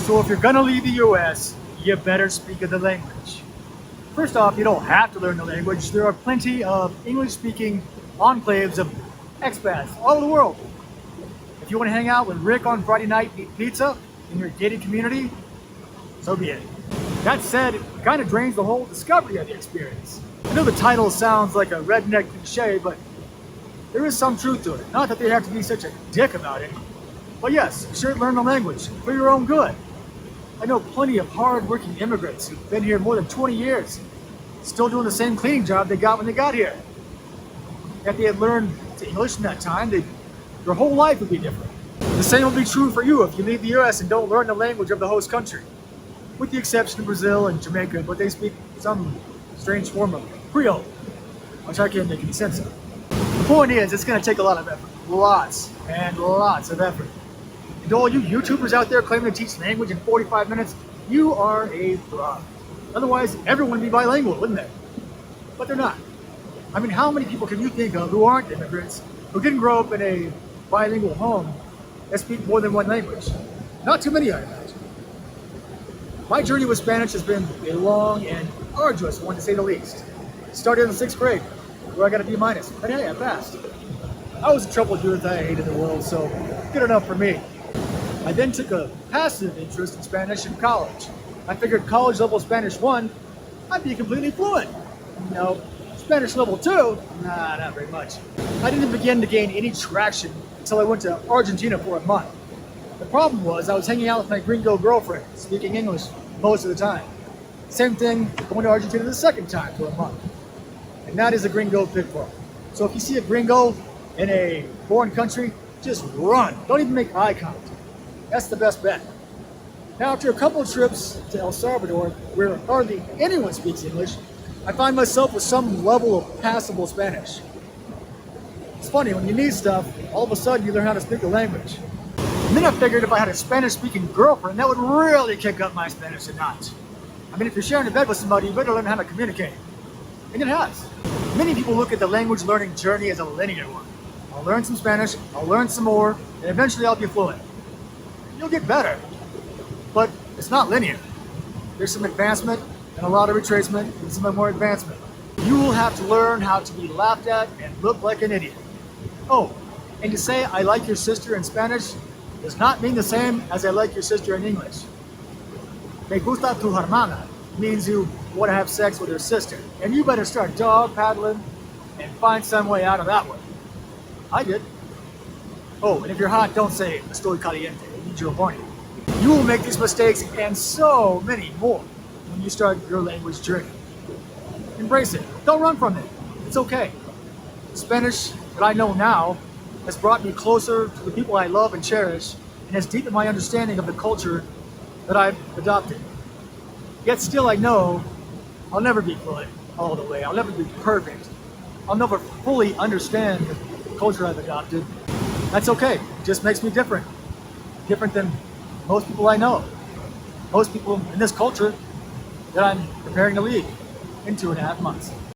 So if you're gonna leave the US, you better speak the language. First off, you don't have to learn the language. There are plenty of English-speaking enclaves of expats all over the world. If you want to hang out with Rick on Friday night and eat pizza in your gated community, so be it. That said, it kind of drains the whole discovery of the experience. I know the title sounds like a redneck cliche, but there is some truth to it. Not that they have to be such a dick about it, but yes, you should learn the language for your own good. I know plenty of hard-working immigrants who've been here more than 20 years, still doing the same cleaning job they got when they got here. If they had learned English in that time, their whole life would be different. The same will be true for you if you leave the US and don't learn the language of the host country. With the exception of Brazil and Jamaica, but they speak some strange form of Creole, which I can't make any sense of. The point is, it's going to take a lot of effort. Lots and lots of effort. And to all you YouTubers out there claiming to teach language in 45 minutes, you are a fraud. Otherwise, everyone would be bilingual, wouldn't they? But they're not. I mean, how many people can you think of who aren't immigrants, who didn't grow up in a bilingual home that speak more than one language? Not too many, I imagine. My journey with Spanish has been a long and arduous one, to say the least. It started in the 6th grade, where I got a B-, but hey, I passed. I was a troubled youth, I hated the world, so good enough for me. I then took a passive interest in Spanish in college. I figured college level Spanish 1, I'd be completely fluent. No, Spanish level 2, nah, not very much. I didn't begin to gain any traction until I went to Argentina for a month. The problem was I was hanging out with my gringo girlfriend, speaking English most of the time. Same thing going to Argentina the second time for a month. And that is a gringo pitfall. So if you see a gringo in a foreign country, just run. Don't even make eye contact. That's the best bet. Now, after a couple of trips to El Salvador, where hardly anyone speaks English, I find myself with some level of passable Spanish. It's funny, when you need stuff, all of a sudden you learn how to speak the language. And then I figured if I had a Spanish-speaking girlfriend, that would really kick up my Spanish a notch. I mean, if you're sharing a bed with somebody, you better learn how to communicate. And it has. Many people look at the language learning journey as a linear one. I'll learn some Spanish, I'll learn some more, and eventually I'll be fluent. You'll get better, but it's not linear. There's some advancement and a lot of retracement and some more advancement. You will have to learn how to be laughed at and look like an idiot. Oh, and to say I like your sister in Spanish does not mean the same as I like your sister in English. Me gusta tu hermana means you want to have sex with her sister, and you better start dog paddling and find some way out of that one. I did. Oh, and if you're hot, don't say estoy caliente. It means you're horny. You will make these mistakes and so many more when you start your language journey. Embrace it. Don't run from it. It's okay. The Spanish that I know now has brought me closer to the people I love and cherish, and has deepened my understanding of the culture that I've adopted. Yet still I know I'll never be fluent all the way. I'll never be perfect. I'll never fully understand the culture I've adopted. That's okay. It just makes me different. Different than most people I know. Most people in this culture that I'm preparing to leave in 2.5 months.